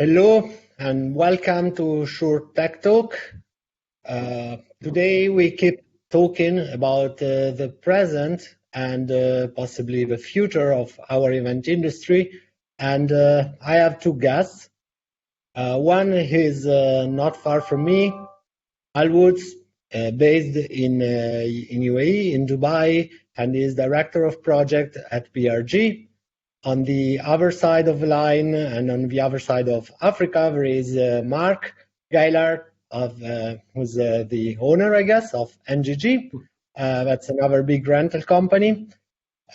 Hello and welcome to Shure Tech Talk. Today we keep talking about the present and possibly the future of our event industry. And I have two guests. One is not far from me, Al Woods, based in UAE, in Dubai, and is director of project at PRG. On the other side of the line and on the other side of Africa, there is Mark Gaillard, who's the owner, I guess, of NGG. That's another big rental company.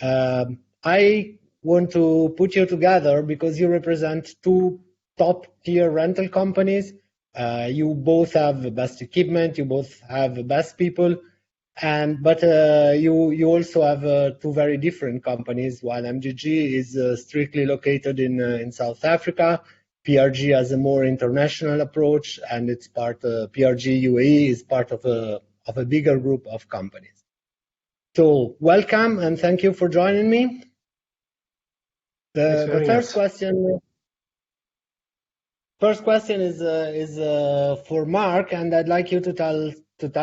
I want to put you together because you represent two top-tier rental companies. You both have the best equipment, you both have the best people, but you also have two very different companies. While MGG is strictly located in South Africa, PRG has a more international approach, and it's PRG UAE is part of a bigger group of companies. So welcome and thank you for joining me. The first question is for Mark, and I'd like you to tell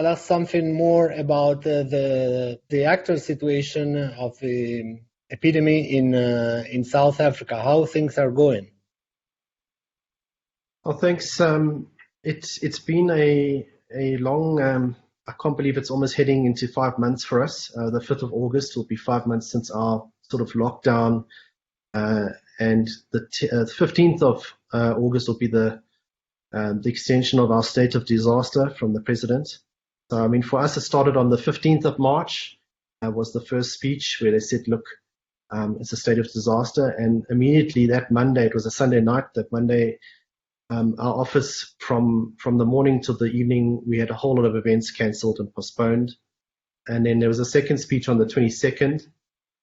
us something more about the actual situation of the epidemic in South Africa, how things are going. Well, thanks. It's been a long, I can't believe it's almost heading into 5 months for us. The 5th of August will be 5 months since our sort of lockdown, and the 15th of August will be the extension of our state of disaster from the president. So, I mean, for us, it started on the 15th of March, was the first speech where they said, look, it's a state of disaster. And immediately that Monday, it was a Sunday night, that Monday, our office from the morning till the evening, we had a whole lot of events cancelled and postponed. And then there was a second speech on the 22nd,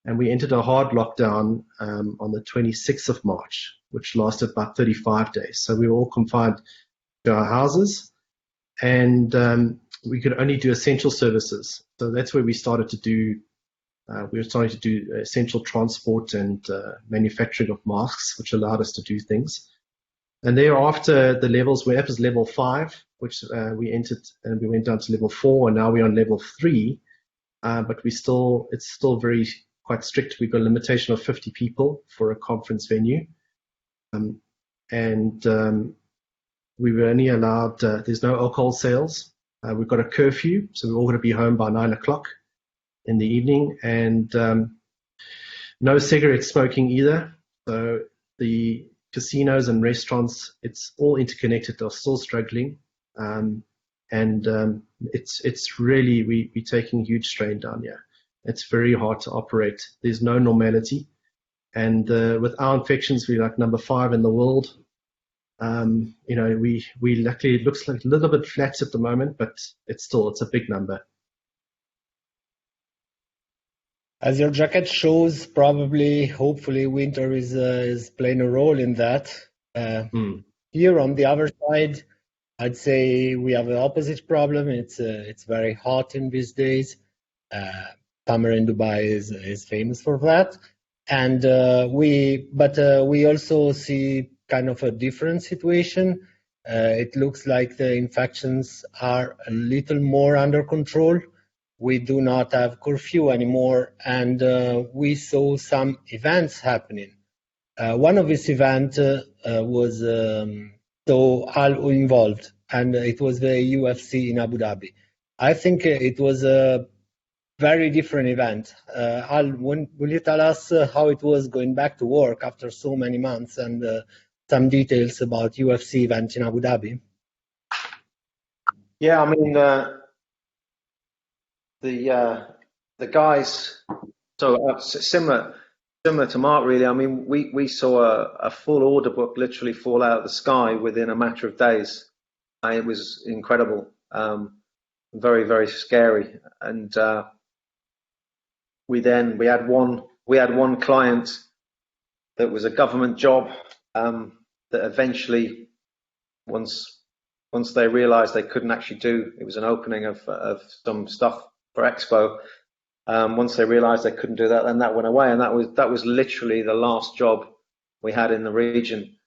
and we entered a hard lockdown on the 26th of March, which lasted about 35 days. So we were all confined to our houses, and we could only do essential services. So that's where we started to do, essential transport and manufacturing of masks, which allowed us to do things. And thereafter, the levels were up as level 5, which we entered, and we went down to level 4, and now we're on level 3. But it's still quite strict. We've got a limitation of 50 people for a conference venue. We were only allowed, there's no alcohol sales. We've got a curfew, so we're all going to be home by 9 o'clock in the evening, and no cigarette smoking either. So the casinos and restaurants, it's all interconnected, they're still struggling. It's really, we're taking huge strain down here. It's very hard to operate. There's no normality. And with our infections, we're like number 5 in the world. We luckily, it looks like a little bit flat at the moment, but it's a big number. As your jacket shows, hopefully winter is playing a role in that. Here on the other side, I'd say we have the opposite problem. It's very hot in these days. Summer in Dubai is famous for that, and we also see kind of a different situation. It looks like the infections are a little more under control. We do not have curfew anymore, and we saw some events happening. One of these events was Al involved, and it was the UFC in Abu Dhabi. I think it was a very different event. Al, will you tell us how it was going back to work after so many months, and some details about UFC event in Abu Dhabi? Yeah, I mean, the guys, so similar to Mark, really. I mean, we saw a full order book literally fall out of the sky within a matter of days. It was incredible, very, very scary. And we had one client that was a government job that eventually, once they realised they couldn't actually do, it was an opening of some stuff for Expo. Once they realised they couldn't do that, then that went away, and that was literally the last job we had in the region.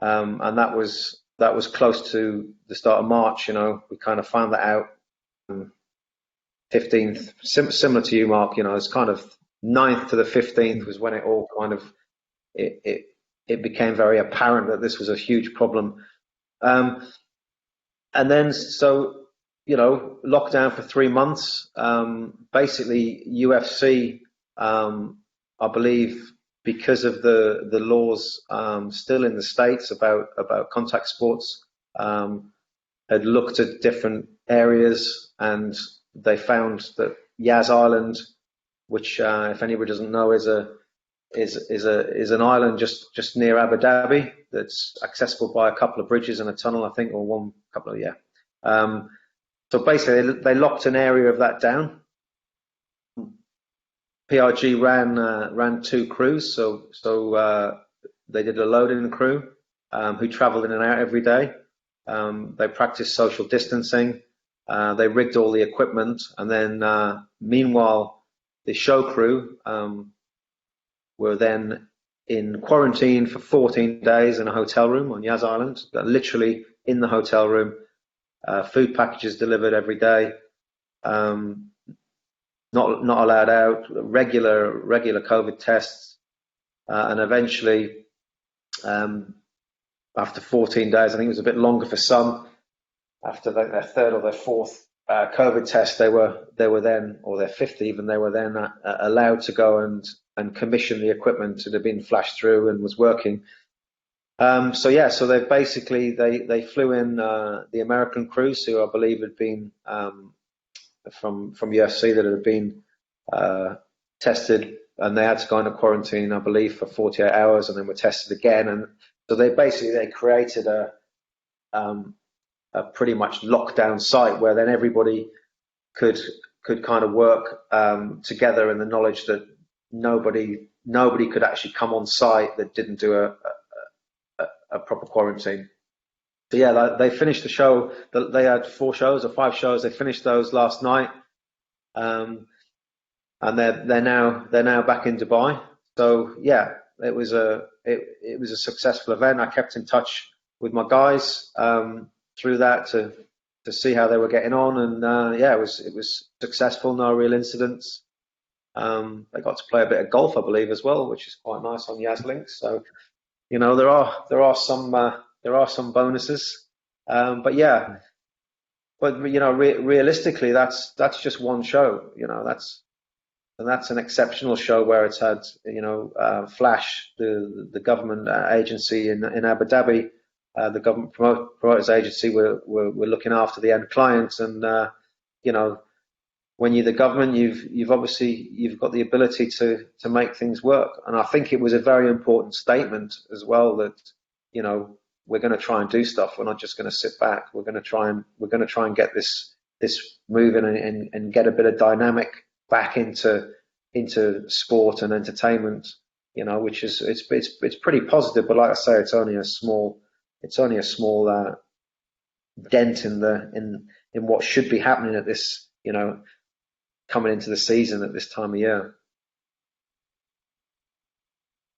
and that was close to the start of March. We kind of found that out 15th, similar to you, Mark. It's kind of 9th to the 15th was when it all kind of it became very apparent that this was a huge problem. And then lockdown for 3 months. Basically, UFC, I believe, because of the laws still in the States about contact sports, had looked at different areas, and they found that Yas Island, which if anybody doesn't know, is an island just near Abu Dhabi that's accessible by a couple of bridges and a tunnel, I think, or one couple of So basically, they locked an area of that down. PRG ran 2 crews, so they did a loading crew who travelled in and out every day. They practiced social distancing. They rigged all the equipment, and then meanwhile, the show crew were then in quarantine for 14 days in a hotel room on Yas Island, literally in the hotel room. Food packages delivered every day. Not allowed out. Regular COVID tests, and eventually, after 14 days, I think it was a bit longer for some. After their 3rd or their 4th COVID test, they were then, or their 5th even, they were then allowed to go and commission the equipment that had been flashed through and was working. So they basically they flew in the American crews, who I believe had been from UFC, that had been tested, and they had to go into quarantine, I believe, for 48 hours, and then were tested again. And so they created a pretty much lockdown site where then everybody could kind of work together in the knowledge that nobody could actually come on site that didn't do a proper quarantine. So they finished the show. They had 4 shows or 5 shows. They finished those last night, and they're now back in Dubai. So it was a successful event. I kept in touch with my guys through that to see how they were getting on, and it was successful. No real incidents. They got to play a bit of golf, I believe, as well, which is quite nice on Yas Links. So there are some bonuses, but realistically, that's just one show. That's an exceptional show where it's had Flash, the government agency in Abu Dhabi, the government promoters agency. We're looking after the end clients, and when you're the government, you've got the ability to make things work. And I think it was a very important statement as well that we're going to try and do stuff. We're not just going to sit back. We're going to try and get this moving and get a bit of dynamic back into sport and entertainment. Which is it's pretty positive. But like I say, it's only a small dent in what should be happening at this coming into the season at this time of year.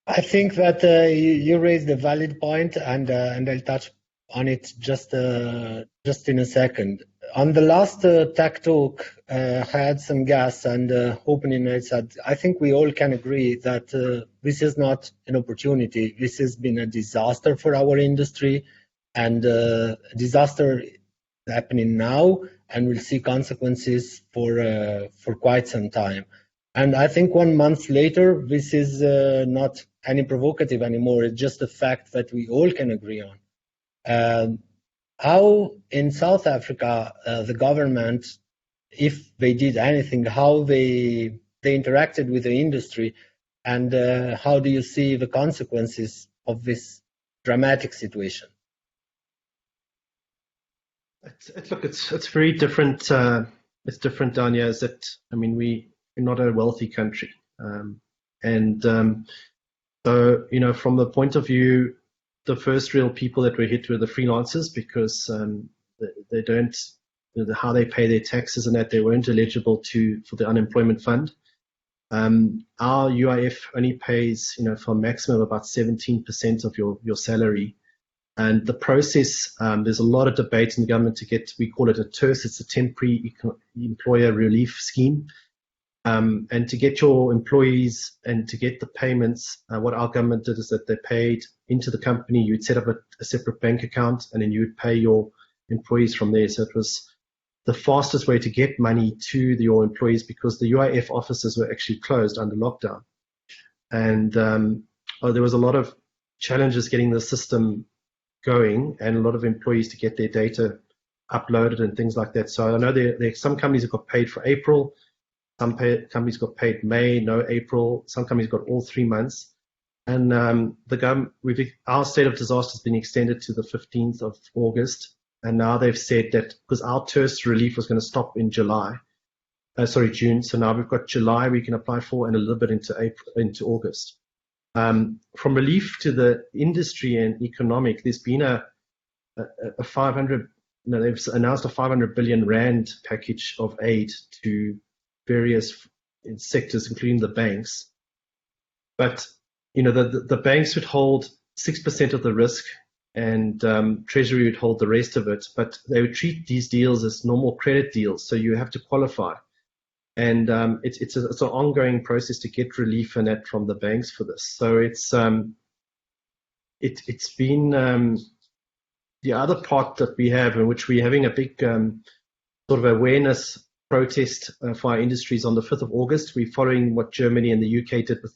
I think that you raised a valid point, and I'll touch on it just in a second. On the last Tech Talk, I had some guests, and opening I said, I think we all can agree that this is not an opportunity. This has been a disaster for our industry, and a disaster happening now, and we'll see consequences for quite some time. And I think 1 month later, this is not any provocative anymore. It's just a fact that we all can agree on. How in South Africa, the government, if they did anything, how they interacted with the industry, and how do you see the consequences of this dramatic situation? It's very different. It's different down here. Is that we're not a wealthy country, so from the point of view, the first real people that were hit were the freelancers, because they don't how they pay their taxes and that they weren't eligible for the unemployment fund. Our UIF only pays for a maximum of about 17% of your salary And the process, there's a lot of debate in the government to get, we call it a TERS, it's a temporary employer relief scheme. And to get your employees and to get the payments, what our government did is that they paid into the company. You'd set up a separate bank account, and then you would pay your employees from there. So it was the fastest way to get money to your employees, because the UIF offices were actually closed under lockdown. And there was a lot of challenges getting the system going, and a lot of employees to get their data uploaded and things like that. So I know there some companies have got paid for April. Some companies got paid May, no April. Some companies got all 3 months. And the government, our state of disaster has been extended to the 15th of August. And now they've said that because our TERS relief was going to stop in June. So now we've got July we can apply for, and a little bit into August. From relief to the industry and economic, there's been a 500, they've announced a 500 billion rand package of aid to various sectors, including the banks. But, the banks would hold 6% of the risk, and Treasury would hold the rest of it. But they would treat these deals as normal credit deals, so you have to qualify. And it's an ongoing process to get relief and that from the banks for this. So it's been the other part that we have, in which we're having a big sort of awareness protest for our industries on the 5th of August. We're following what Germany and the UK did with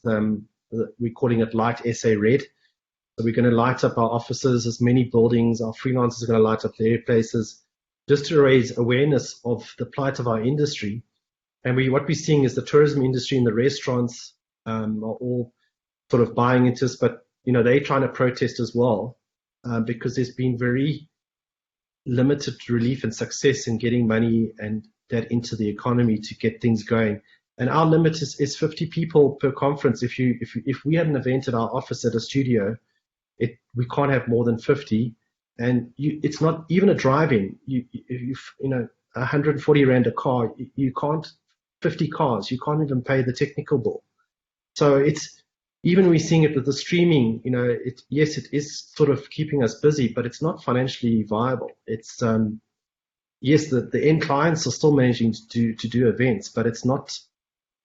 we're calling it Light SA Red. So we're going to light up our offices, as many buildings. Our freelancers are going to light up their places, just to raise awareness of the plight of our industry. And what we're seeing is the tourism industry and the restaurants are all sort of buying into this, but they're trying to protest as well, because there's been very limited relief and success in getting money and that into the economy to get things going. And our limit is 50 people per conference. If we had an event at our office at a studio, we can't have more than 50. And it's not even a drive-in. 140 rand a car. You can't 50 cars. You can't even pay the technical bill. So it's even we're seeing it with the streaming. Yes, it is sort of keeping us busy, but it's not financially viable. It's yes, the end clients are still managing to do events, but it's not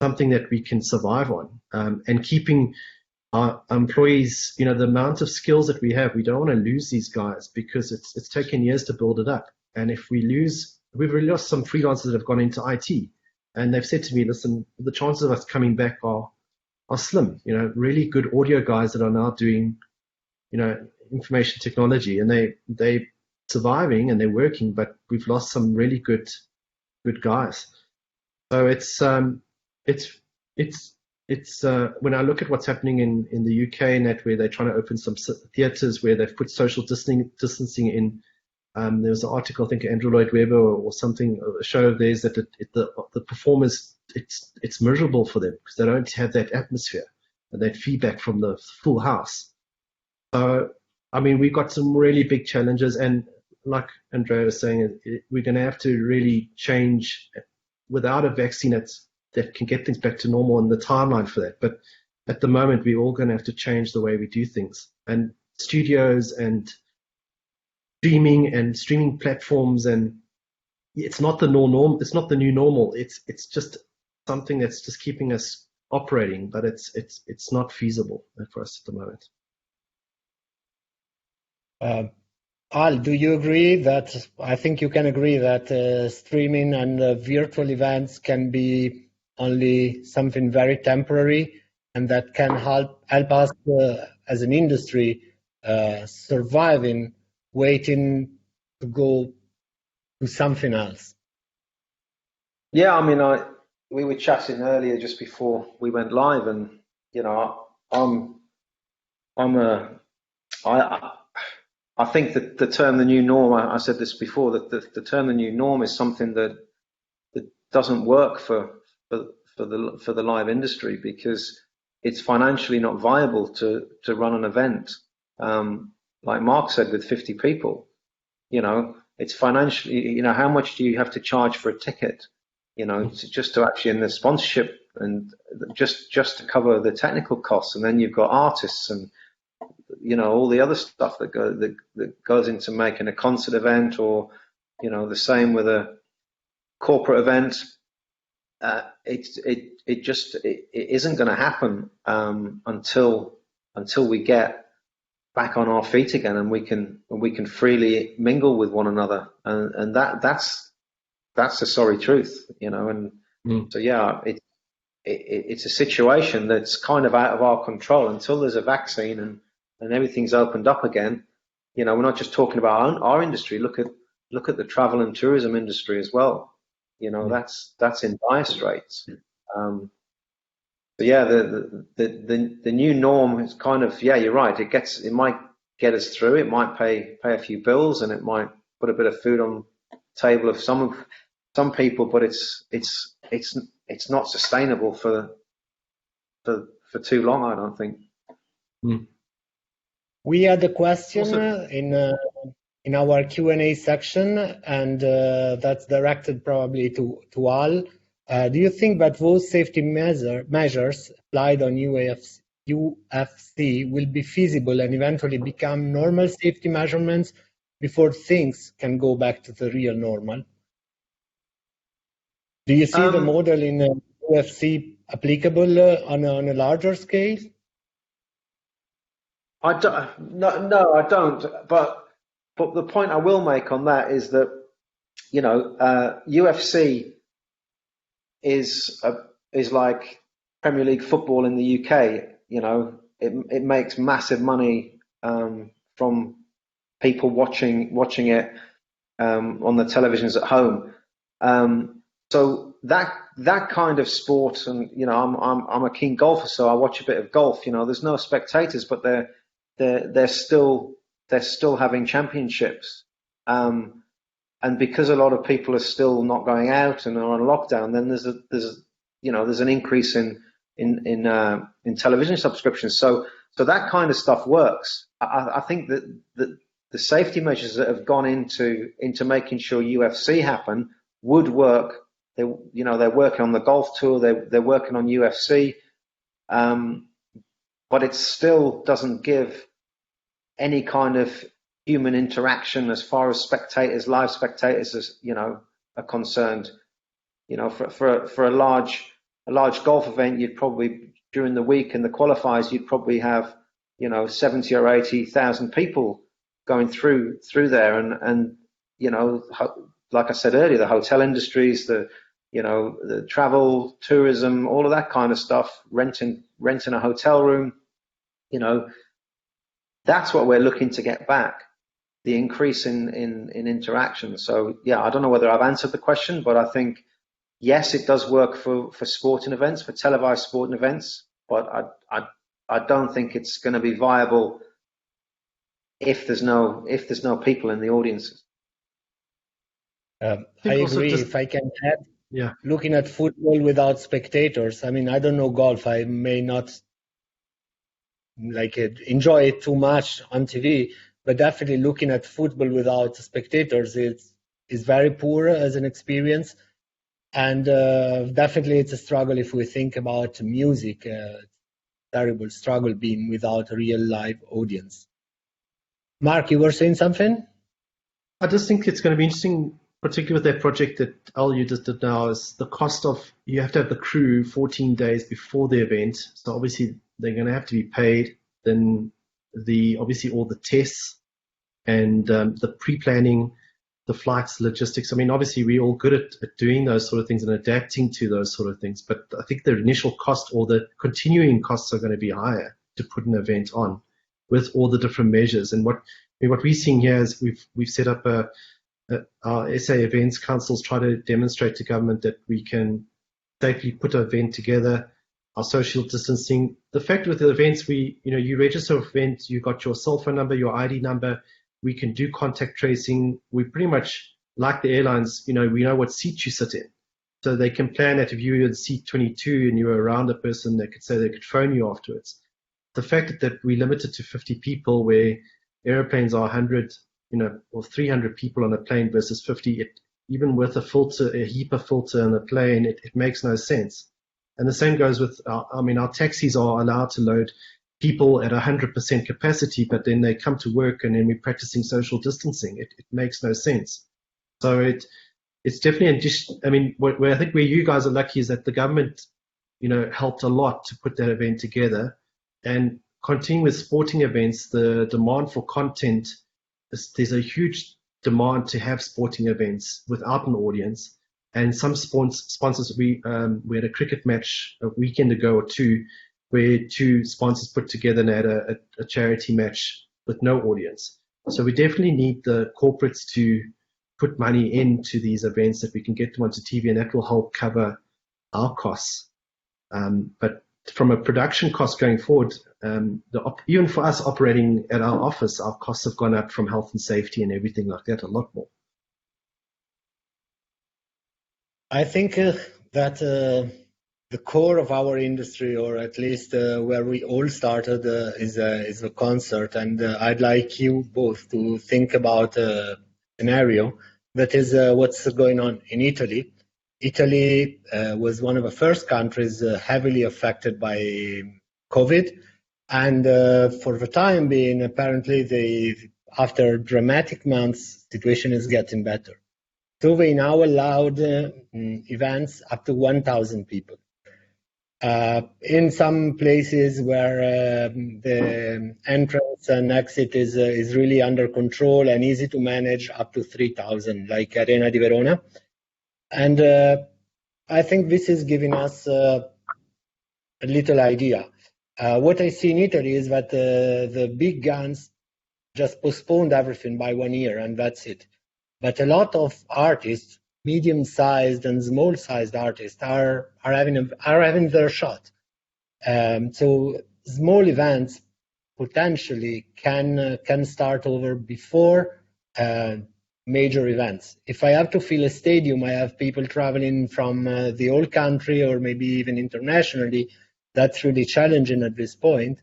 something that we can survive on. And keeping our employees, the amount of skills that we have, we don't want to lose these guys, because it's taken years to build it up. And if we've really lost some freelancers that have gone into IT, and they've said to me, listen, the chances of us coming back are slim. Really good audio guys that are now doing, information technology, and they surviving and they're working, but we've lost some really good guys. So it's when I look at what's happening in the UK and that, where they're trying to open some theatres where they've put social distancing in. There was an article, I think Andrew Lloyd Webber or something, a show of theirs, that the performers, it's miserable for them because they don't have that atmosphere and that feedback from the full house. So, we've got some really big challenges, and like Andrea was saying, we're going to have to really change without a vaccine that can get things back to normal, and the timeline for that. But at the moment, we're all going to have to change the way we do things. And studios and streaming platforms, and it's not the norm. It's not the new normal. It's just something that's just keeping us operating, but it's not feasible for us at the moment. Al, do you agree that, I think you can agree that streaming and virtual events can be only something very temporary, and that can help us as an industry surviving, waiting to go to something else? Yeah, we were chatting earlier just before we went live, and I think that the term the new norm, I said this before, that the term the new norm is something that doesn't work for the live industry, because it's financially not viable to run an event. Like Mark said, with 50 people, it's financially, how much do you have to charge for a ticket, just to actually, in the sponsorship, and just to cover the technical costs, and then you've got artists and all the other stuff that goes into making a concert event, or the same with a corporate event. It just isn't going to happen until we get back on our feet again, and we can freely mingle with one another, and that's the sorry truth, and so yeah, it's a situation that's kind of out of our control until there's a vaccine and everything's opened up again. We're not just talking about our industry. Look at the travel and tourism industry as well. That's in dire straits. So yeah, the new norm is kind of, yeah, you're right. It might get us through. It might pay a few bills, and it might put a bit of food on the table of some people, but it's not sustainable for too long, I don't think. We had a question in our Q&A section, and that's directed probably to Al. Do you think that those safety measures applied on UFC will be feasible and eventually become normal safety measurements before things can go back to the real normal? Do you see the model in UFC applicable on a larger scale? No, I don't. But the point I will make on that is that UFC is like Premier League football in the UK. It makes massive money from people watching it on the televisions at home. So that kind of sport, and I'm a keen golfer, so I watch a bit of golf. There's no spectators, but they're still having championships. And because a lot of people are still not going out and are on lockdown, then there's an increase in television subscriptions. So that kind of stuff works. I think that the safety measures that have gone into making sure UFC happen would work. They're working on the golf tour. They're working on UFC, but it still doesn't give any kind of human interaction as far as live spectators, are concerned. For a large golf event, you'd probably, during the week and the qualifiers, you'd probably have 70 or 80,000 people going through there, and like I said earlier, the hotel industries, the travel, tourism, all of that kind of stuff, renting a hotel room, that's what we're looking to get back, the increase in interaction. So yeah, I don't know whether I've answered the question, but I think, yes, it does work for sporting events, for televised sporting events, but I don't think it's going to be viable if there's no people in the audiences. I agree. If I can add, yeah, looking at football without spectators, I mean, I don't know golf. I may not enjoy it too much on TV, but definitely looking at football without spectators is very poor as an experience. And definitely it's a struggle if we think about music. Terrible struggle being without a real live audience. Mark, you were saying something? I just think it's going to be interesting, particularly with that project that Al you just did now, is the cost of, you have to have the crew 14 days before the event. So obviously they're going to have to be paid. Then obviously all the tests and the pre-planning, the flights, logistics. I mean, obviously we're all good at doing those sort of things and adapting to those sort of things. But I think the initial cost or the continuing costs are going to be higher to put an event on with all the different measures. And what we're seeing here is we've set up our SA Events Councils try to demonstrate to government that we can safely put an event together, our social distancing. The fact with the events, you register an event, you got your cell phone number, your ID number, we can do contact tracing. We pretty much, like the airlines, we know what seat you sit in. So they can plan that if you were in seat 22 and you were around a person, they could phone you afterwards. The fact that we limited to 50 people where airplanes are 100, or 300 people on a plane versus 50, even with a HEPA filter on a plane, it makes no sense. And the same goes with, our taxis are allowed to load people at 100% capacity, but then they come to work and then we're practicing social distancing. It makes no sense. So it's definitely, I mean, where I think where you guys are lucky is that the government, helped a lot to put that event together. And continuing with sporting events, the demand for content, there's a huge demand to have sporting events without an audience. And some sponsors, we had a cricket match a weekend ago or two, where two sponsors put together and had a charity match with no audience. So we definitely need the corporates to put money into these events that we can get them onto TV, and that will help cover our costs. But from a production cost going forward, even for us operating at our office, our costs have gone up from health and safety and everything like that a lot more. I think that the core of our industry, or at least where we all started, is a concert. And I'd like you both to think about a scenario that is what's going on in Italy. Italy was one of the first countries heavily affected by COVID. And for the time being, apparently, after dramatic months, situation is getting better. So they now allowed events up to 1,000 people. In some places where the entrance and exit is really under control and easy to manage, up to 3,000, like Arena di Verona. And I think this is giving us a little idea. What I see in Italy is that the big guns just postponed everything by 1 year, and that's it. But a lot of artists, medium-sized and small-sized artists, are having their shot. So small events potentially can start over before major events. If I have to fill a stadium, I have people traveling from the whole country or maybe even internationally. That's really challenging at this point.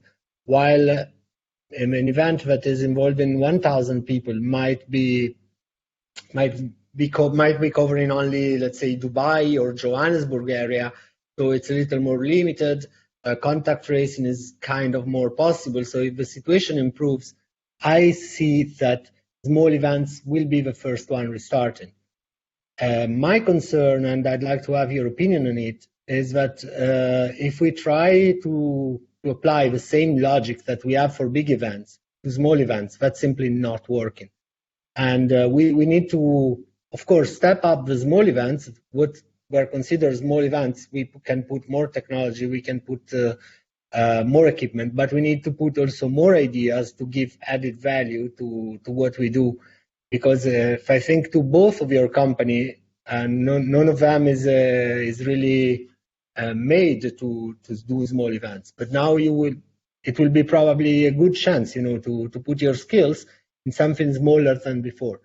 While an event that is involving 1,000 people might be covering only, let's say, Dubai or Johannesburg area, so it's a little more limited. Contact tracing is kind of more possible. So if the situation improves, I see that small events will be the first one restarting. My concern, and I'd like to have your opinion on it, is that if we try to apply the same logic that we have for big events to small events, that's simply not working. And we need to, of course, step up the small events. What were considered small events, we can put more technology, we can put more equipment, but we need to put also more ideas to give added value to what we do. Because if I think to both of your company, and none of them is really made to do small events. But now it will be probably a good chance, to put your skills in something smaller than before.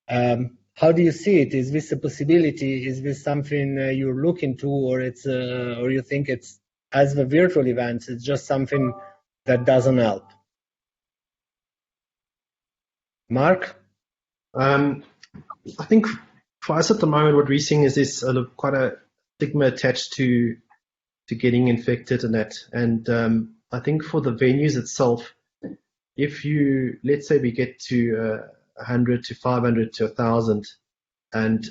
How do you see it? Is this a possibility? Is this something you're looking to, or or you think it's, as the virtual events, it's just something that doesn't help? Mark? I think for us at the moment, what we're seeing is this quite a stigma attached to getting infected and that. And I think for the venues itself, if let's say we get to 100 to 500 to 1,000, and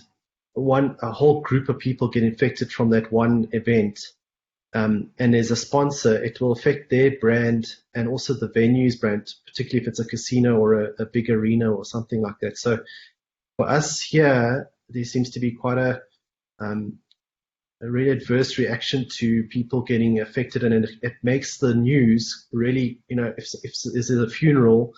a whole group of people get infected from that one event, and there's a sponsor, it will affect their brand and also the venue's brand, particularly if it's a casino or a big arena or something like that. So for us here, there seems to be quite a really adverse reaction to people getting affected, and it makes the news really, if there's a funeral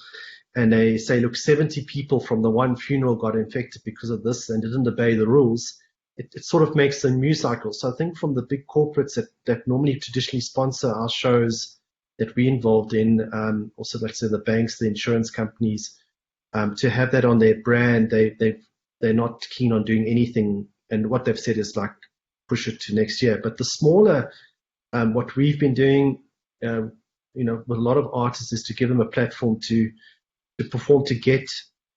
and they say, look, 70 people from the one funeral got infected because of this and didn't obey the rules, it sort of makes the news cycle. So I think from the big corporates that normally traditionally sponsor our shows that we're involved in, also let's say the banks, the insurance companies, to have that on their brand, they're not keen on doing anything. And what they've said is like, push it to next year. But the smaller, what we've been doing, with a lot of artists, is to give them a platform to perform, to get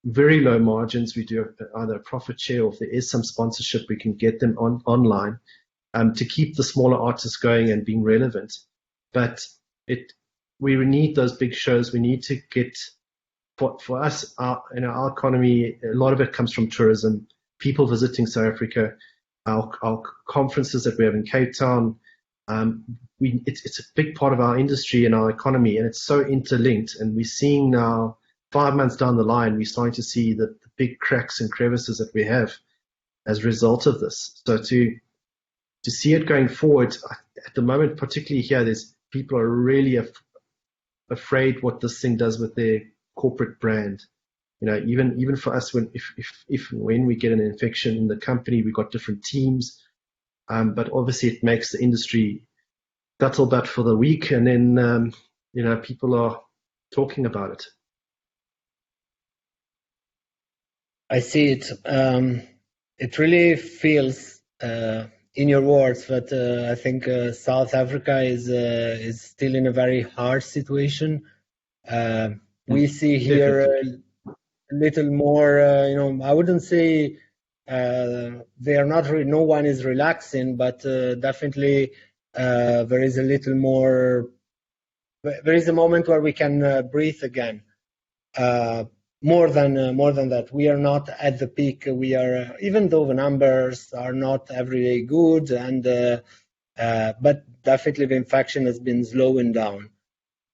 very low margins. We do either a profit share, or if there is some sponsorship, we can get them online, to keep the smaller artists going and being relevant. But we need those big shows. We need to get, for us, our economy, a lot of it comes from tourism, people visiting South Africa, our conferences that we have in Cape Town. It's a big part of our industry and our economy, and it's so interlinked. And we're seeing now, 5 months down the line, we're starting to see the big cracks and crevices that we have as a result of this. So to see it going forward, at the moment, particularly here, there's people are really afraid what this thing does with their corporate brand. Even for us, when we get an infection in the company, we've got different teams, but obviously it makes the industry scuttlebutt for the week, and then people are talking about it. I see it. It really feels in your words that I think South Africa is still in a very hard situation. We see here a little more. I wouldn't say they are not. No one is relaxing, but definitely there is a little more. There is a moment where we can breathe again. More than that, we are not at the peak. We are, even though the numbers are not every day good, and but definitely the infection has been slowing down.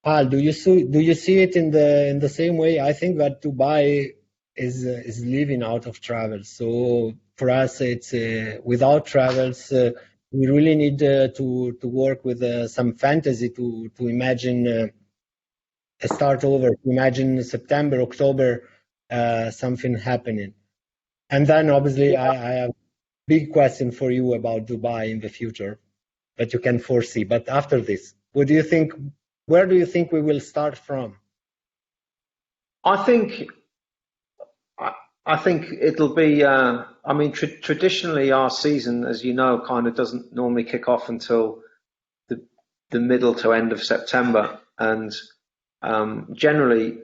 Paul, do you see it in the same way? I think that Dubai is living out of travel. So for us, it's without travels, we really need to work with some fantasy to imagine. Start over, to imagine September, October, something happening. And then obviously I have a big question for you about Dubai in the future that you can foresee. But after this, where do you think we will start from? I think it'll be, traditionally our season, as you know, kind of doesn't normally kick off until the middle to end of September. And generally,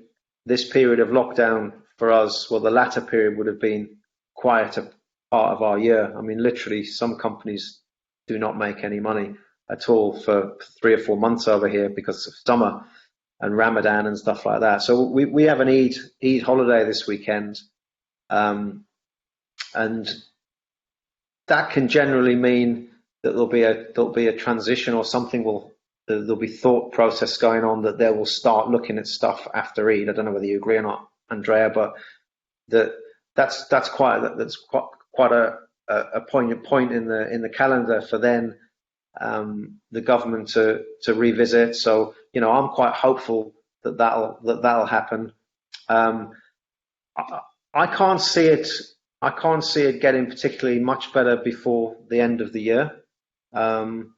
this period of lockdown for us, well, the latter period would have been quieter part of our year. I mean, literally, some companies do not make any money at all for 3 or 4 months over here because of summer and Ramadan and stuff like that. So we have an Eid holiday this weekend, and that can generally mean that there'll be a transition, or there'll be thought process going on that they will start looking at stuff after Eid. I don't know whether you agree or not, Andrea, but that's quite a point in the calendar for then the government to revisit. So I'm quite hopeful that'll happen. I can't see it getting particularly much better before the end of the year, and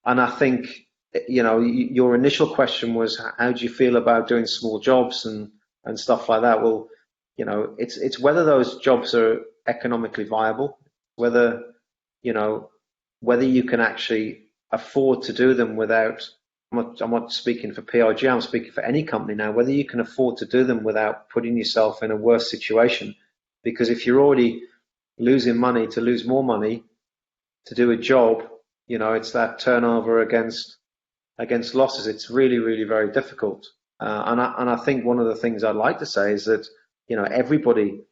I think. Your initial question was, how do you feel about doing small jobs and stuff like that? Well, it's whether those jobs are economically viable, whether you can actually afford to do them without. I'm not speaking for PRG. I'm speaking for any company now. Whether you can afford to do them without putting yourself in a worse situation, because if you're already losing money to lose more money to do a job, it's that turnover against losses. It's really, really very difficult. And I think one of the things I'd like to say is that, everybody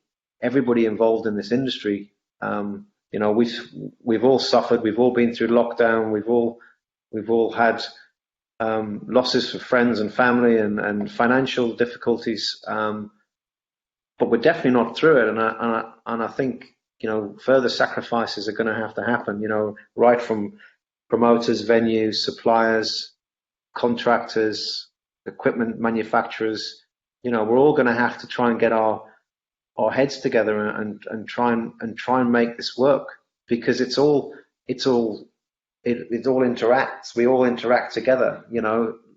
involved in this industry, we've all suffered. We've all been through lockdown. We've all had losses for friends and family and financial difficulties. But we're definitely not through it. And I think, further sacrifices are going to have to happen, right from promoters, venues, suppliers, contractors, equipment manufacturers. We're all going to have to try and get our heads together and try and make this work, because it all interacts. We all interact together.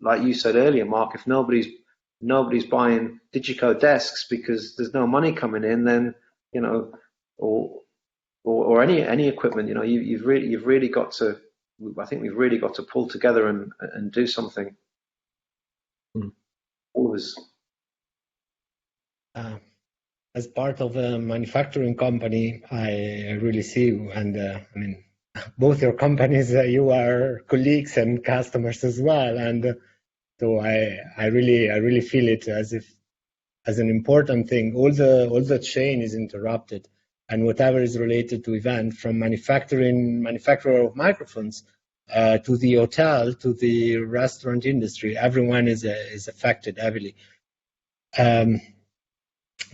Like you said earlier, Mark, if nobody's buying Digico desks because there's no money coming in, then or any equipment, you've really got to. I think we've really got to pull together and do something. All of us. As part of a manufacturing company, I really see you, and both your companies, you are colleagues and customers as well, and So I really feel it as an important thing. All the chain is interrupted, and whatever is related to event, from manufacturer of microphones, to the hotel, to the restaurant industry, everyone is affected heavily.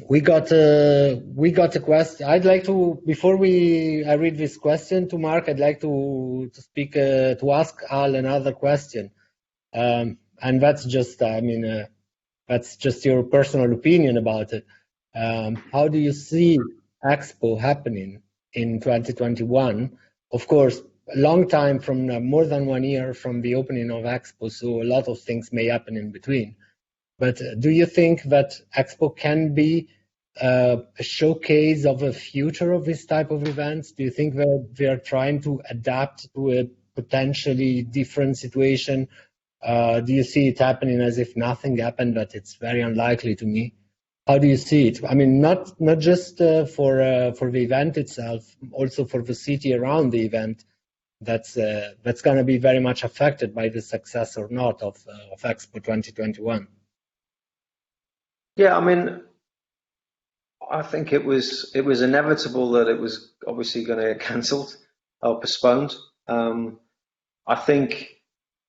We got a question. I'd like to, before I read this question to Mark, I'd like to speak to ask Al another question, and that's just that's just your personal opinion about it. How do you see Expo happening in 2021? Of course, a long time from more than 1 year from the opening of Expo, so a lot of things may happen in between. But do you think that Expo can be a showcase of a future of this type of events? Do you think that they are trying to adapt to a potentially different situation? Do you see it happening as if nothing happened, but it's very unlikely to me? How do you see it? I mean, not just for the event itself, also for the city around the event. That's going to be very much affected by the success or not of Expo 2021. Yeah, I mean, I think it was inevitable that it was obviously going to get cancelled or postponed. I think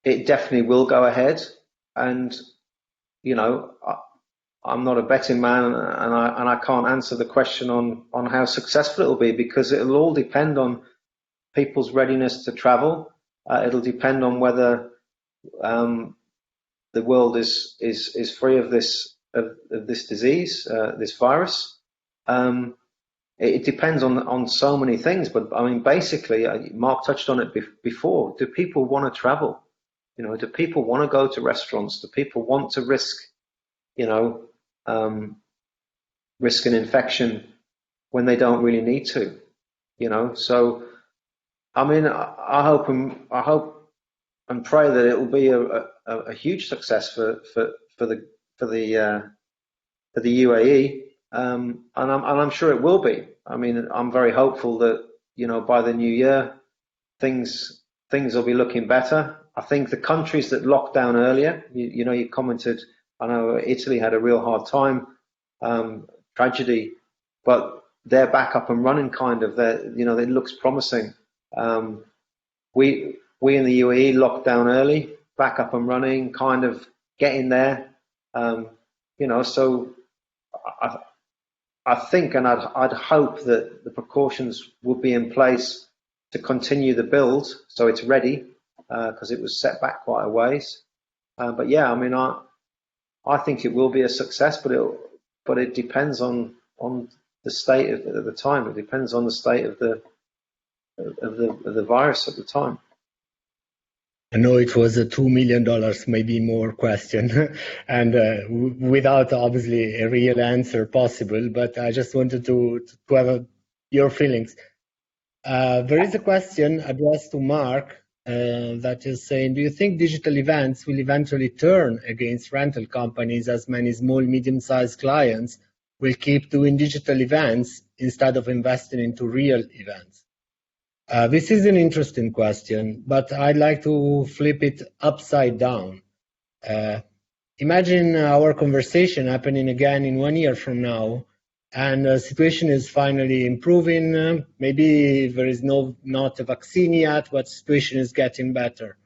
it definitely will go ahead, and I'm not a betting man, and I can't answer the question on how successful it will be, because it'll all depend on people's readiness to travel. It'll depend on whether the world is free of this disease, this virus. It depends on so many things, but I mean, basically, Mark touched on it before. Do people want to travel? Do people want to go to restaurants? Do people want to risk, risk an infection when they don't really need to? So I mean, I hope and pray that it will be a huge success for the UAE, and I'm sure it will be. I mean, I'm very hopeful that by the new year things will be looking better. I think the countries that locked down earlier, you commented, I know Italy had a real hard time, tragedy, but they're back up and running kind of. It looks promising. We in the UAE locked down early, back up and running, kind of getting there. So I think, and I'd hope that the precautions will be in place to continue the build, so it's ready, because it was set back quite a ways. But yeah, I mean, I think it will be a success, but it depends on the state at the time. It depends on the state of the virus at the time. I know it was a $2 million, maybe more question, and without obviously a real answer possible, but I just wanted to have your feelings. There is a question addressed to Mark that is saying, do you think digital events will eventually turn against rental companies, as many small, medium-sized clients will keep doing digital events instead of investing into real events? This is an interesting question, but I'd like to flip it upside down. Imagine our conversation happening again in 1 year from now, and the situation is finally improving. Maybe there is not a vaccine yet, but the situation is getting better.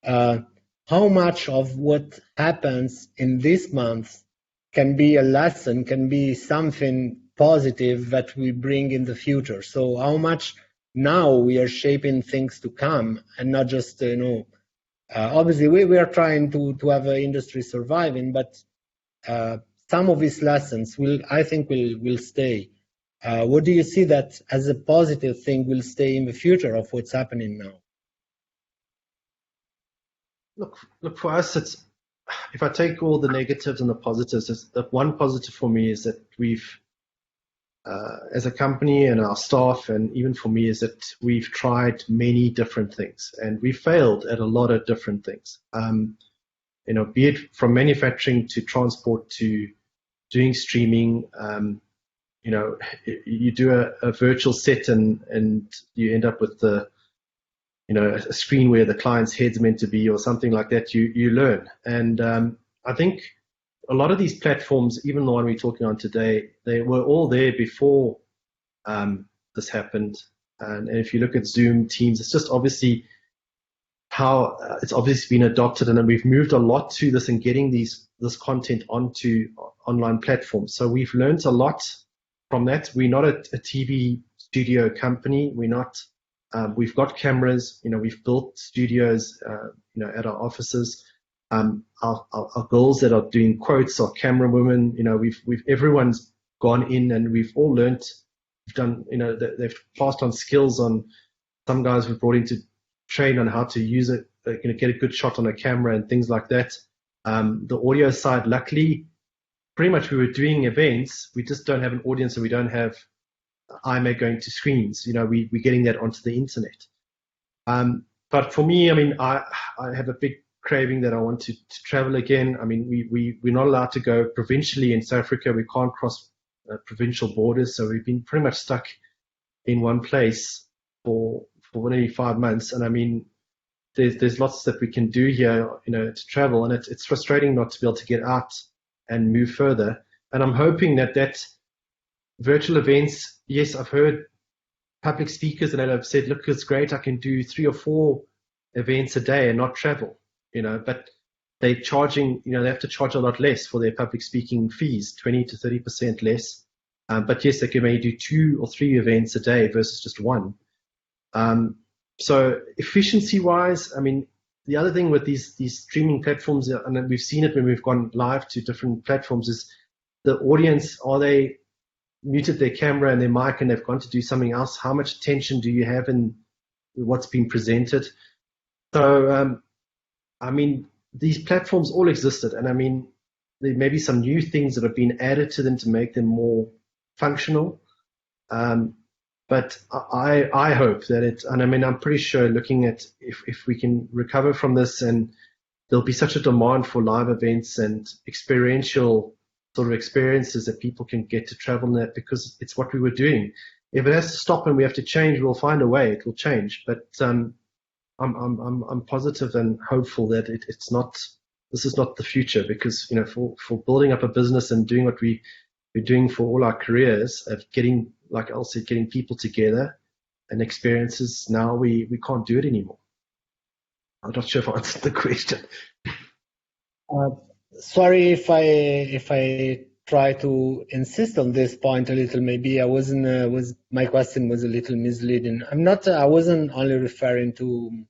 How much of what happens in this month can be a lesson, can be something positive that we bring in the future? So how much now we are shaping things to come, and not just, obviously we are trying to have an industry surviving, but some of these lessons I think will stay. What do you see that as a positive thing will stay in the future of what's happening now? Look, for us, if I take all the negatives and the positives, the one positive for me is that we've, as a company and our staff, and even for me, is that we've tried many different things, and we failed at a lot of different things. Be it from manufacturing to transport to doing streaming. You do a virtual set and you end up with the a screen where the client's head's meant to be or something like that, you learn. And I think a lot of these platforms, even the one we're talking on today, they were all there before this happened. And if you look at Zoom, Teams, it's just obviously how it's obviously been adopted, and then we've moved a lot to this and getting this content onto online platforms. So we've learned a lot from that. We're not a TV studio company. We're not. We've got cameras. We've built studios. At our offices. Our girls that are doing quotes are camera women. Everyone's gone in and we've all learnt. We've done. They've passed on skills on. Some guys we've brought in to train on how to use it, get a good shot on a camera and things like that. The audio side, luckily, pretty much we were doing events. We just don't have an audience, and we don't have iMac going to screens. We're getting that onto the internet. But for me, I have a big craving that I want to travel again. We're not allowed to go provincially in South Africa. We can't cross provincial borders, so we've been pretty much stuck in one place for nearly 5 months. And there's lots that we can do here, to travel, and it's frustrating not to be able to get out and move further. And I'm hoping that virtual events, yes, I've heard public speakers that have said, look, it's great, I can do 3 or 4 events a day and not travel, but they're charging, they have to charge a lot less for their public speaking fees, 20 to 30% less. But yes, they can maybe do 2 or 3 events a day versus just 1. So efficiency wise, the other thing with these streaming platforms, and we've seen it when we've gone live to different platforms, is the audience, are they muted their camera and their mic and they've gone to do something else? How much attention do you have in what's being presented? So, these platforms all existed, and there may be some new things that have been added to them to make them more functional. But I hope that I'm pretty sure, looking at if we can recover from this, and there'll be such a demand for live events and experiential sort of experiences that people can get to travel in that, because it's what we were doing. If it has to stop and we have to change, we'll find a way. It will change. But I'm positive and hopeful that this is not the future, because for building up a business and doing what we're doing for all our careers, of getting, like I said, getting people together and experiences, now we can't do it anymore. I'm not sure if I answered the question. Sorry if I try to insist on this point a little. Maybe I wasn't. My question was a little misleading. I wasn't only referring to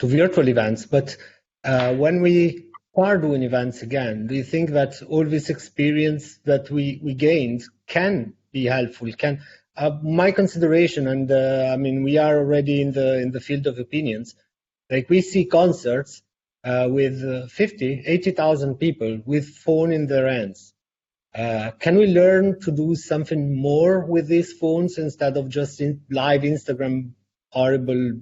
virtual events, but when we are doing events again, do you think that all this experience that we gained can be helpful? My consideration, and we are already in the field of opinions, like we see concerts with 50, 80,000 people with phone in their hands. Can we learn to do something more with these phones instead of just live Instagram horrible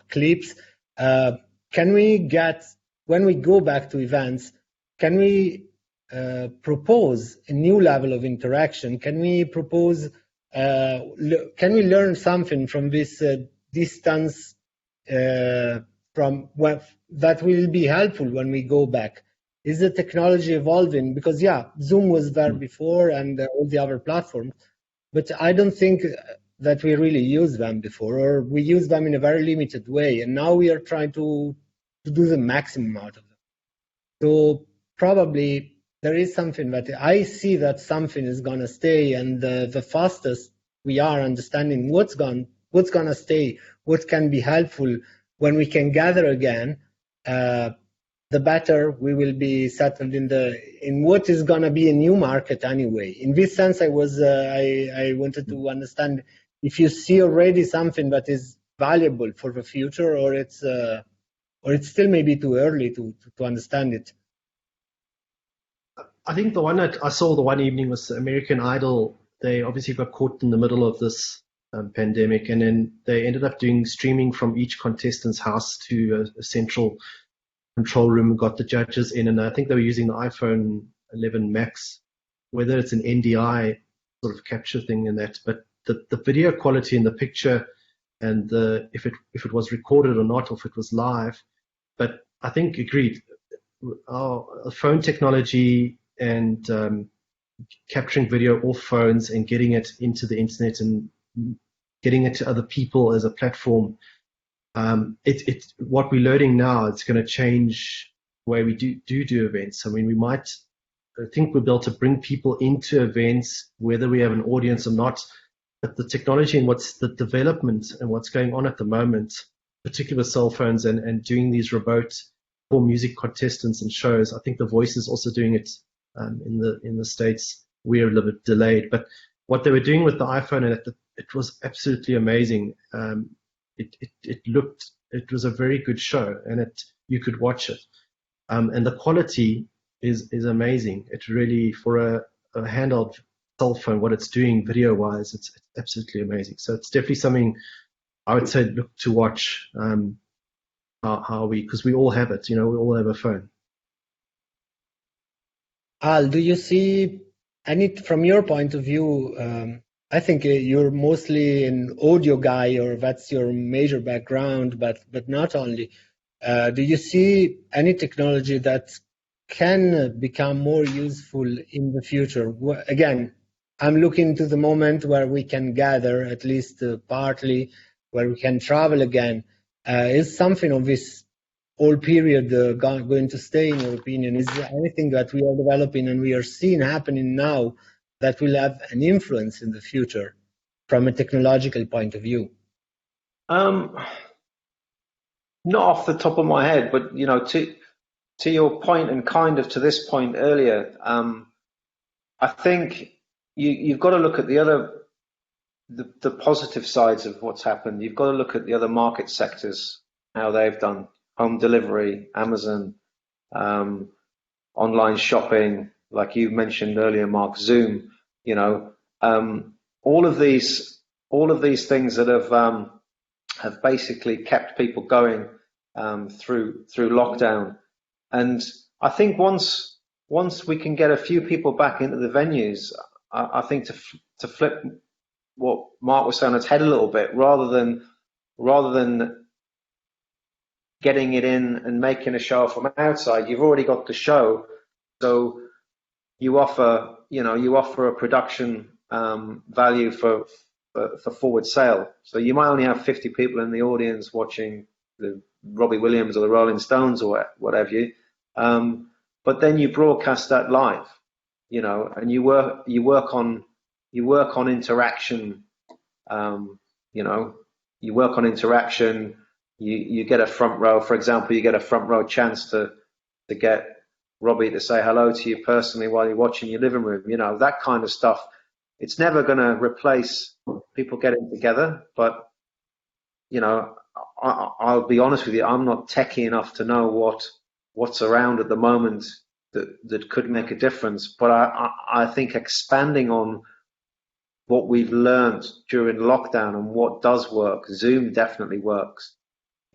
clips? Can we get, when we go back to events, can we propose a new level of interaction? Can we propose, can we learn something from this distance that will be helpful when we go back? Is the technology evolving? Because Zoom was there before, and all the other platforms, but I don't think that we really used them before, or we used them in a very limited way, and now we are trying to do the maximum out of them. So probably there is something that I see that something is gonna stay, and the fastest we are understanding what's gonna stay, what can be helpful when we can gather again, the better we will be settled in what is gonna be a new market anyway. In this sense, I wanted to understand if you see already something that is valuable for the future, or it's still maybe too early to understand it. I think the one that I saw the one evening was American Idol. They obviously got caught in the middle of this pandemic, and then they ended up doing streaming from each contestant's house to a central control room, got the judges in, and I think they were using the iPhone 11 Max, whether it's an NDI sort of capture thing in that, but the video quality and the picture and if it was recorded or not, or if it was live. But I think agreed. Our phone technology and capturing video off phones and getting it into the internet and getting it to other people as a platform. It's what we're learning now. It's going to change the way we do events. I mean, I think we'll be able to bring people into events, whether we have an audience or not. But the technology and what's the development and what's going on at the moment, particularly with cell phones and doing these remote for music contestants and shows. I think The Voice is also doing it in the States. We're a little bit delayed, but what they were doing with the iPhone, and it was absolutely amazing. It was a very good show, and you could watch it, and the quality is amazing. It really, for a handheld cell phone, what it's doing video wise, it's absolutely amazing. So it's definitely something I would say look to watch. Because we all have it, we all have a phone. Al, do you see from your point of view, I think you're mostly an audio guy, or that's your major background, but not only. Do you see any technology that can become more useful in the future? Again, I'm looking to the moment where we can gather, at least partly, where we can travel again. Is something of this whole period going to stay, in your opinion? Is there anything that we are developing and we are seeing happening now that will have an influence in the future from a technological point of view? Not off the top of my head, but to your point and kind of to this point earlier, I think you've got to look at the positive sides of what's happened. You've got to look at the other market sectors, how they've done. Home delivery, Amazon, online shopping, like you mentioned earlier, Mark, Zoom, all of these things that have basically kept people going through lockdown. And I think once we can get a few people back into the venues, I think to flip what Mark was saying on its head a little bit, rather than getting it in and making a show from outside, you've already got the show, so you offer a production value for forward sale. So you might only have 50 people in the audience watching the Robbie Williams or the Rolling Stones or whatever but then you broadcast that live, and you work on interaction. You work on interaction. You get a front row, for example, you get a front row chance to get Robbie to say hello to you personally while you're watching your living room, that kind of stuff. It's never going to replace people getting together, but, I'll be honest with you, I'm not techie enough to know what's around at the moment that could make a difference. But I think expanding on what we've learned during lockdown and what does work, Zoom definitely works.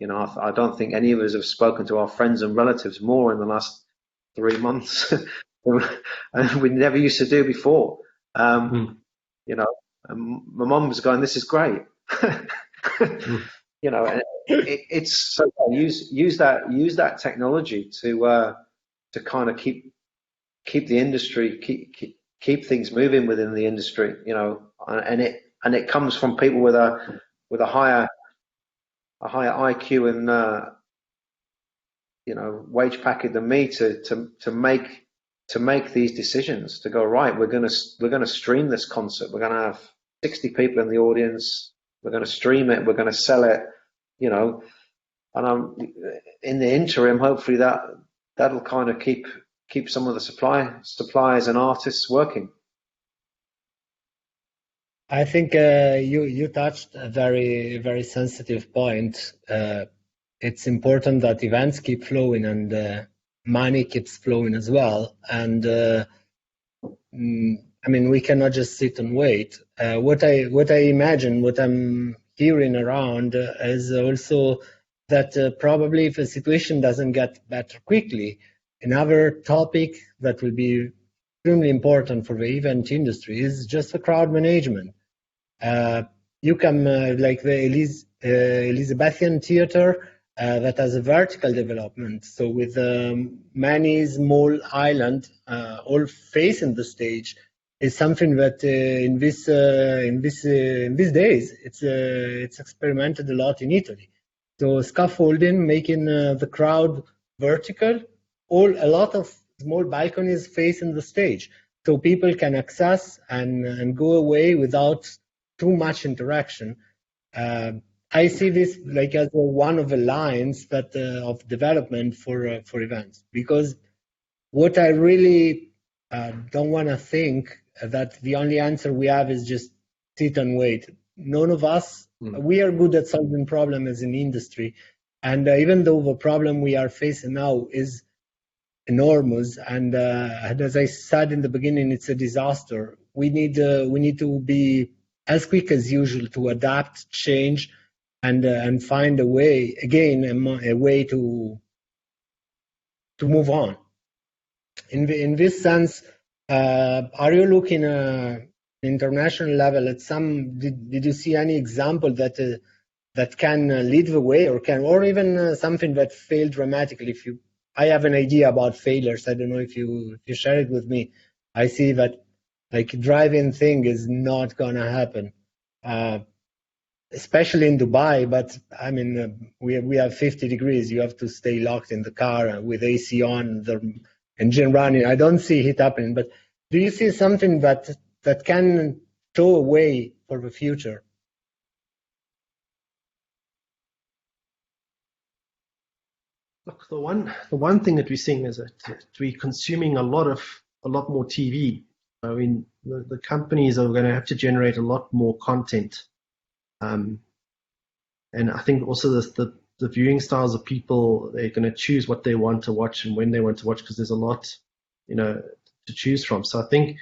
I don't think any of us have spoken to our friends and relatives more in the last 3 months than we never used to do before. And my mum was going, "This is great." It's so use that technology to kind of keep the industry, keep things moving within the industry, and it comes from people with a higher IQ and wage packet than me to make these decisions, to go, right, we're gonna stream this concert, we're gonna have 60 people in the audience, we're gonna stream it, we're gonna sell it, and I'm in the interim, hopefully that'll kind of keep some of the suppliers and artists working. I think you touched a very, very sensitive point. It's important that events keep flowing and money keeps flowing as well. And we cannot just sit and wait. What I imagine, what I'm hearing around is also that probably if the situation doesn't get better quickly, another topic that will be extremely important for the event industry is just the crowd management. You can like the Elizabethan theater that has a vertical development. So with many small islands all facing the stage is something that in these days it's experimented a lot in Italy. So scaffolding, making the crowd vertical, a lot of small balconies facing the stage, so people can access and go away without too much interaction. I see this like as one of the lines that of development for events, because what I really don't want to think that the only answer we have is just sit and wait. None of us, we are good at solving problems as an industry, and even though the problem we are facing now is enormous, and as I said in the beginning, it's a disaster. We need to be as quick as usual to adapt, change, and find a way again, a way to move on. In this sense, are you looking international level at some? Did you see any example that can lead the way, or even something that failed dramatically? I have an idea about failures. I don't know if you share it with me. I see that like drive-in thing is not gonna happen, especially in Dubai. But I mean, we have 50 degrees. You have to stay locked in the car with AC on, the engine running. I don't see it happening. But do you see something that can show a way for the future? Look, the one thing that we're seeing is that we're consuming a lot more TV. I mean, the companies are going to have to generate a lot more content, and I think also the viewing styles of people, they're going to choose what they want to watch and when they want to watch, because there's a lot, to choose from. So I think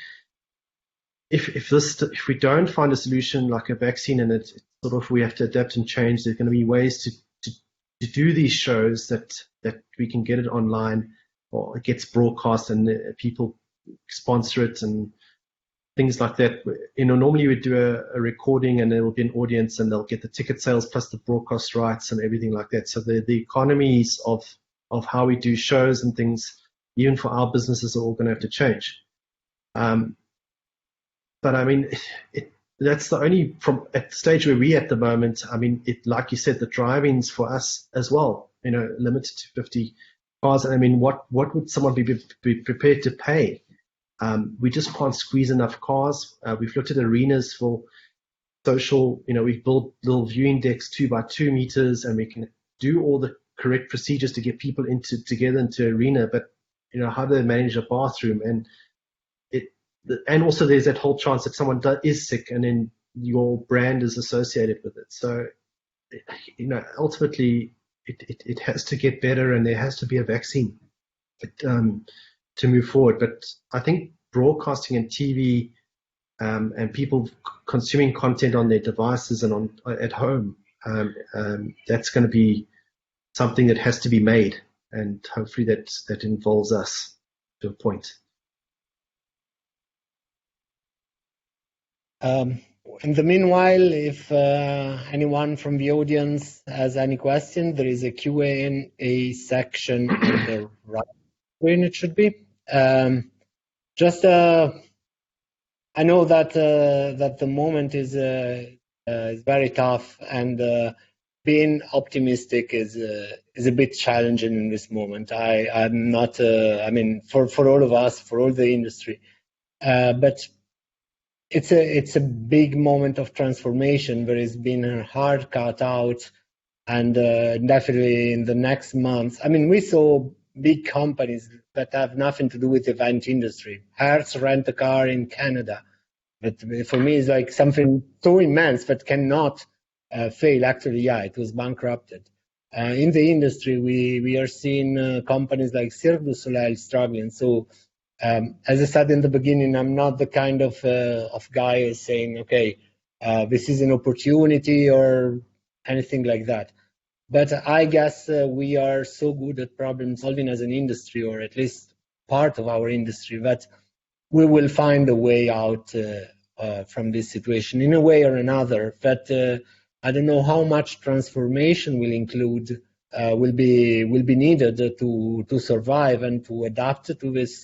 if we don't find a solution like a vaccine, and it's sort of we have to adapt and change, there's going to be ways to do these shows that we can get it online, or it gets broadcast and people sponsor it and things like that. Normally we do a recording and there will be an audience and they'll get the ticket sales plus the broadcast rights and everything like that. So the economies of how we do shows and things, even for our businesses, are all going to have to change. But I mean, that's the only at the stage where we at the moment. I mean, like you said, the drive-ins for us as well, limited to 50 cars. I mean, what would someone be prepared to pay? We just can't squeeze enough cars. We've looked at arenas for social, we've built little viewing decks 2 by 2 meters, and we can do all the correct procedures to get people together into arena. But how do they manage a bathroom? And also there's that whole chance that someone is sick and then your brand is associated with it. So, ultimately it has to get better, and there has to be a vaccine to move forward. But I think broadcasting and TV and people consuming content on their devices and at home, that's going to be something that has to be made, and hopefully that involves us to a point. In the meanwhile, if anyone from the audience has any question, there is a Q&A section on the right screen, it should be. I know that the moment is very tough, and being optimistic is a bit challenging in this moment. I'm not. I mean, for all of us, for all the industry, but it's a big moment of transformation. There has been a hard cut out, and definitely in the next months. I mean, we saw big companies that have nothing to do with the event industry. Hertz rent a car in Canada, but for me, it's like something so immense that cannot fail. Actually, yeah, it was bankrupted. In the industry, we are seeing companies like Cirque du Soleil struggling. So. As I said in the beginning, I'm not the kind of guy who's saying, okay, this is an opportunity or anything like that. But I guess we are so good at problem solving as an industry, or at least part of our industry, that we will find a way out from this situation in a way or another. That I don't know how much transformation will be needed to survive and to adapt to this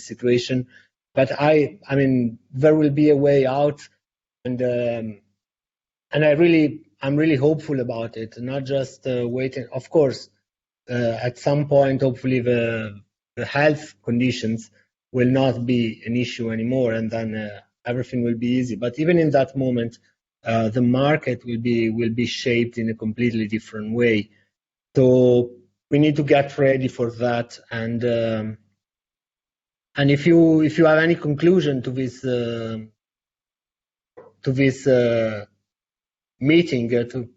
situation. But I mean, there will be a way out, and I'm really hopeful about it. Not just waiting. Of course, at some point, hopefully, the health conditions will not be an issue anymore, and then everything will be easy. But even in that moment, the market will be shaped in a completely different way. So we need to get ready for that. And if you have any conclusion to this meeting, to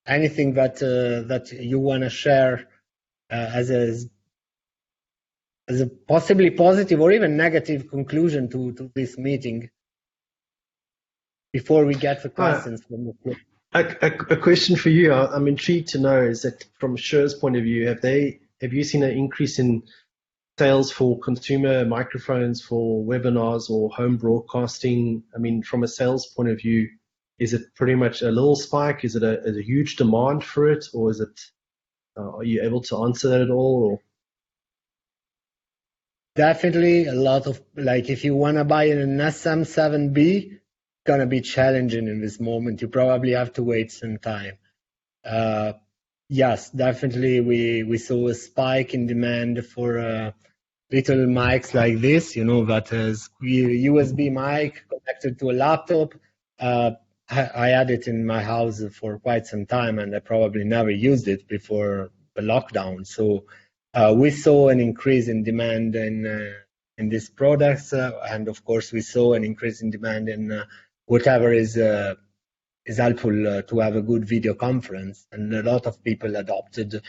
anything that you want to share as a possibly positive or even negative conclusion to this meeting, before we get the questions from the group. A question for you. I'm intrigued to know, is that from Shure's point of view, have you seen an increase in sales for consumer microphones for webinars or home broadcasting? I mean, from a sales point of view, is it pretty much a little spike? Is it a huge demand for it, or is it? Are you able to answer that at all? Or? Definitely a lot of, like, if you want to buy an SM7B, gonna be challenging in this moment. You probably have to wait some time. Yes, definitely we saw a spike in demand for little mics like this, that is USB mic connected to a laptop. I had it in my house for quite some time, and I probably never used it before the lockdown. So we saw an increase in demand in these products, and of course we saw an increase in demand in whatever is helpful to have a good video conference. And a lot of people adopted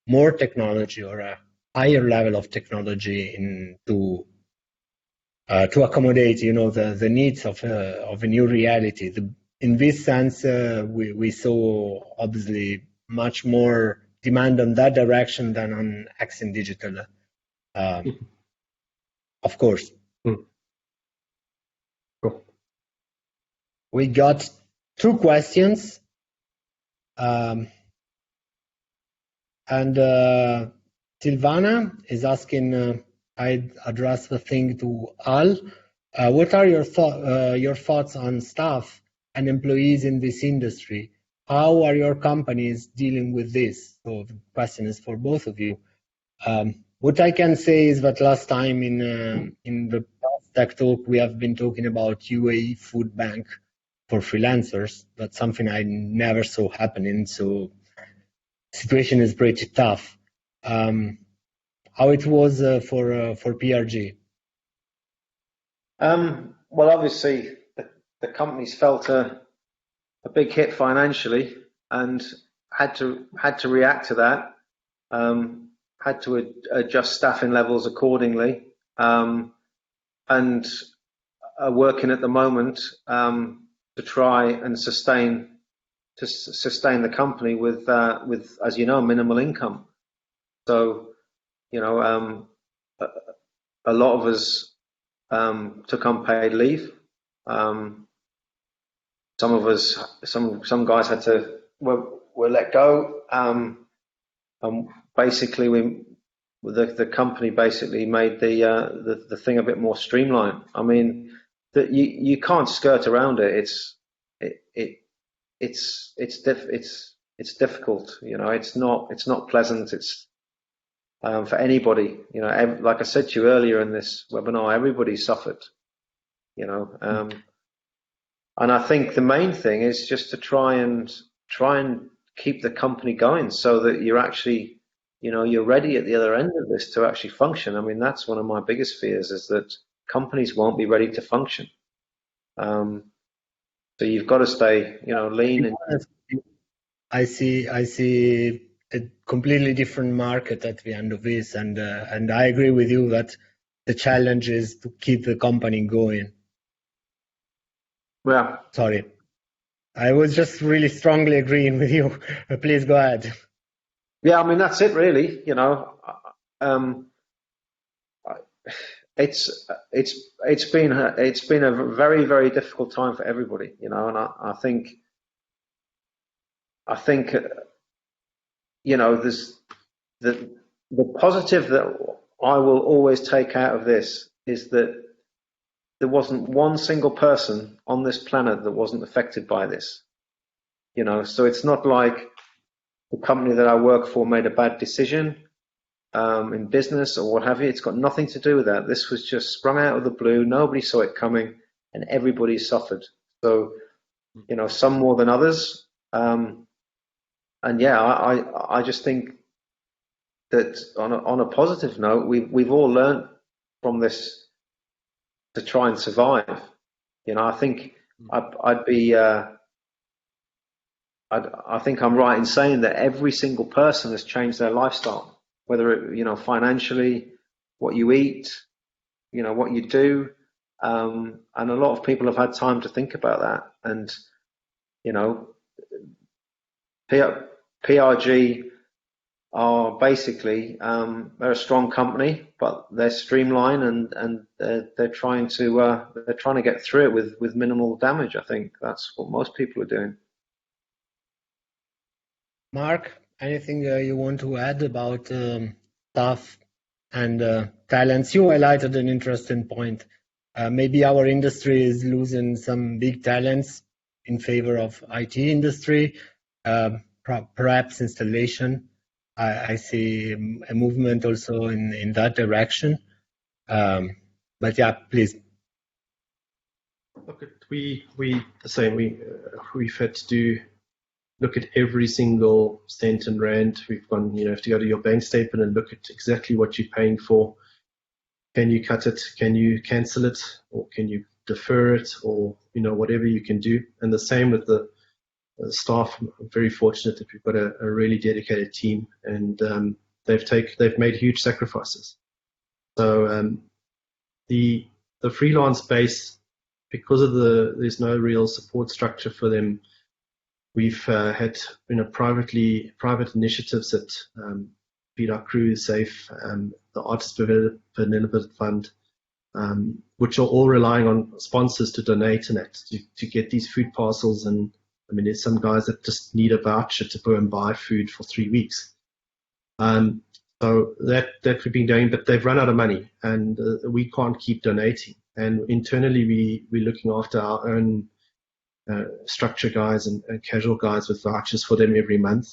more technology, or a higher level of technology to accommodate, the needs of a new reality. In this sense, we saw obviously much more demand on that direction than on Accent Digital, of course. Cool. We got 2 questions, and Silvana is asking, I address the thing to Al. What are your thoughts on staff and employees in this industry? How are your companies dealing with this? So the question is for both of you. What I can say is that last time in the past Tech Talk, we have been talking about UAE food bank for freelancers. That's something I never saw happening. So the situation is pretty tough. How it was for PRG? Well, obviously, the companies felt a big hit financially and had to react to that. Had to adjust staffing levels accordingly, and are working at the moment to try and sustain the company with as you know, minimal income. So a lot of us took unpaid leave. Some guys had to were let go. And basically, the company basically made the thing a bit more streamlined. I mean, that you can't skirt around it. It's difficult. It's not pleasant. It's for anybody. Like I said to you earlier in this webinar, everybody suffered. And I think the main thing is just to try and keep the company going, so that you're actually, you're ready at the other end of this to actually function. I mean, that's one of my biggest fears, is that companies won't be ready to function. So you've got to stay, lean. And I see a completely different market at the end of this, and I agree with you that the challenge is to keep the company going. Yeah. Sorry, I was just really strongly agreeing with you. Please go ahead. Yeah, I mean, that's it really. It's been a very, very difficult time for everybody. And I think I think, there's the positive that I will always take out of this is that there wasn't one single person on this planet that wasn't affected by this. So it's not like the company that I work for made a bad decision in business or what have you. It's got nothing to do with that. This was just sprung out of the blue. Nobody saw it coming, and everybody suffered. So, some more than others. And yeah, I just think that on a positive note, we've all learned from this to try and survive. I think I'd be. I think I'm right in saying that every single person has changed their lifestyle, whether it, financially, what you eat, what you do, and a lot of people have had time to think about that. And PRG are basically they're a strong company, but they're streamlined and they're trying to get through it with minimal damage. I think that's what most people are doing. Mark, anything you want to add about staff and talents? You highlighted an interesting point. Maybe our industry is losing some big talents in favor of IT industry, perhaps installation. I see a movement also in that direction. But yeah, please. Look, we've had to look at every single cent and rand. We've gone, have to go to your bank statement and look at exactly what you're paying for. Can you cut it? Can you cancel it? Or can you defer it? Or, whatever you can do. And the same with the staff. I'm very fortunate that we've got a really dedicated team, and they've made huge sacrifices. So the freelance base, because of there's no real support structure for them. We've had private initiatives that Feed Our Crew, Safe, the Artist Benevolent Fund, which are all relying on sponsors to donate in it to get these food parcels. And I mean, there's some guys that just need a voucher to go and buy food for 3 weeks. So that we've been doing, but they've run out of money, and we can't keep donating. And internally, we're looking after our own structure guys and casual guys with vouchers for them every month,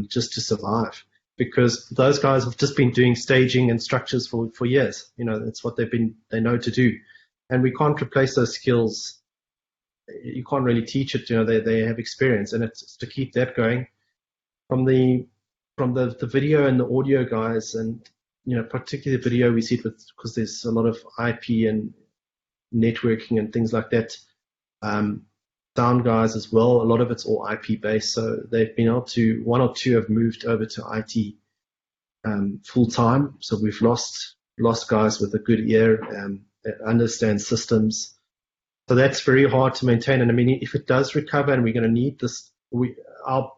just to survive, because those guys have just been doing staging and structures for years. That's what they know to do, and we can't replace those skills. You can't really teach it. They have experience, and it's to keep that going from the video and the audio guys, and particularly the video we see it with, because there's a lot of IP and networking and things like that. Sound guys as well, a lot of it's all IP based, so they've been able to, one or two have moved over to IT full time. So we've lost guys with a good ear that understand systems. So that's very hard to maintain. And I mean, if it does recover and we're going to need this, our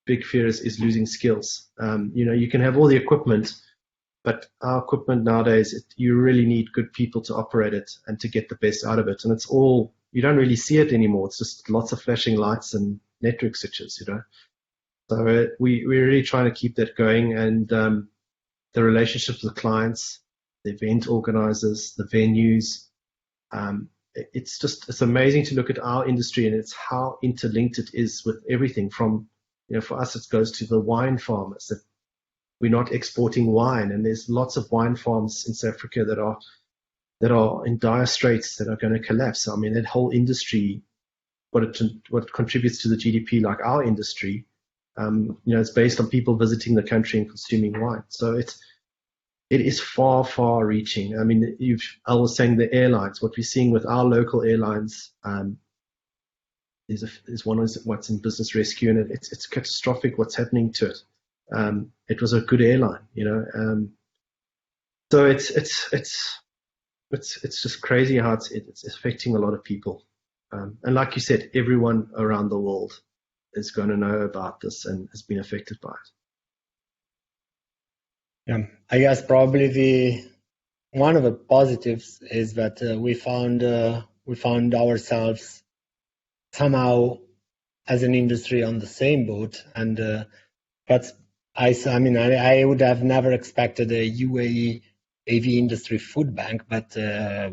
big fear is losing skills. You can have all the equipment, but our equipment nowadays, you really need good people to operate it and to get the best out of it. And it's all, you don't really see it anymore. It's just lots of flashing lights and network switches, So we're really trying to keep that going, and the relationships with clients, the event organizers, the venues. It's amazing to look at our industry, and it's how interlinked it is with everything from, for us, it goes to the wine farmers, that we're not exporting wine, and there's lots of wine farms in South Africa that are in dire straits, that are going to collapse. I mean, that whole industry, what contributes to the GDP, like our industry, it's based on people visiting the country and consuming wine. So it is far, far reaching. I mean, I was saying the airlines, what we're seeing with our local airlines, is one is what's in business rescue, and it's catastrophic what's happening to it. It was a good airline, so it's just crazy how it's affecting a lot of people. And like you said, everyone around the world is going to know about this and has been affected by it. Yeah, I guess probably one of the positives is that we found ourselves somehow as an industry on the same boat. And but I would have never expected a UAE AV industry food bank, but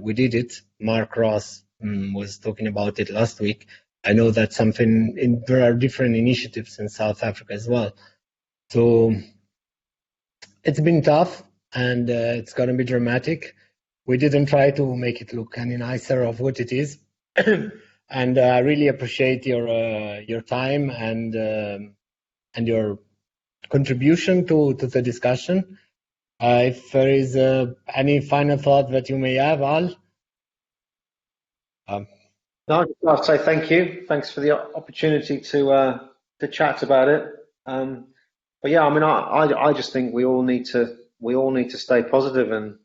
we did it. Mark Ross was talking about it last week. I know that there are different initiatives in South Africa as well. So it's been tough, and it's going to be dramatic. We didn't try to make it look any nicer of what it is. And I really appreciate your time and your contribution to the discussion. If there is any final thought that you may have, Al? No, I'll say thank you. Thanks for the opportunity to chat about it. But yeah, I mean, I just think we all need to stay positive and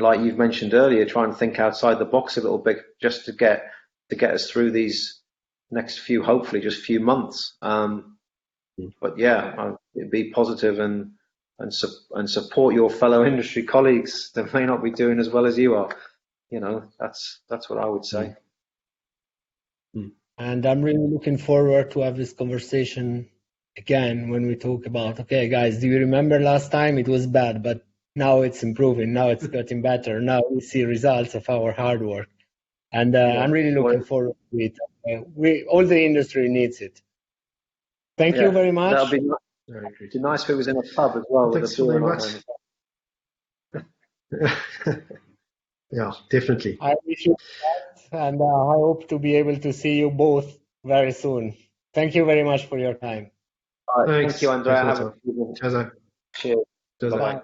like you've mentioned earlier, try and think outside the box a little bit, just to get us through these next hopefully just few months. But yeah, be positive and support your fellow industry colleagues that may not be doing as well as you are. You know, that's what I would say. And I'm really looking forward to have this conversation again when we talk about, okay, guys, do you remember last time it was bad, but now it's improving, now it's getting better, now we see results of our hard work. And I'm really looking forward to it. All the industry needs it. Thank you very much. That'll be nice if it was in a pub as well. Thanks very much. Yeah, definitely. I wish you that, and I hope to be able to see you both very soon. Thank you very much for your time. All right, thank you, Andrea. Cheers. Cheers. Bye-bye.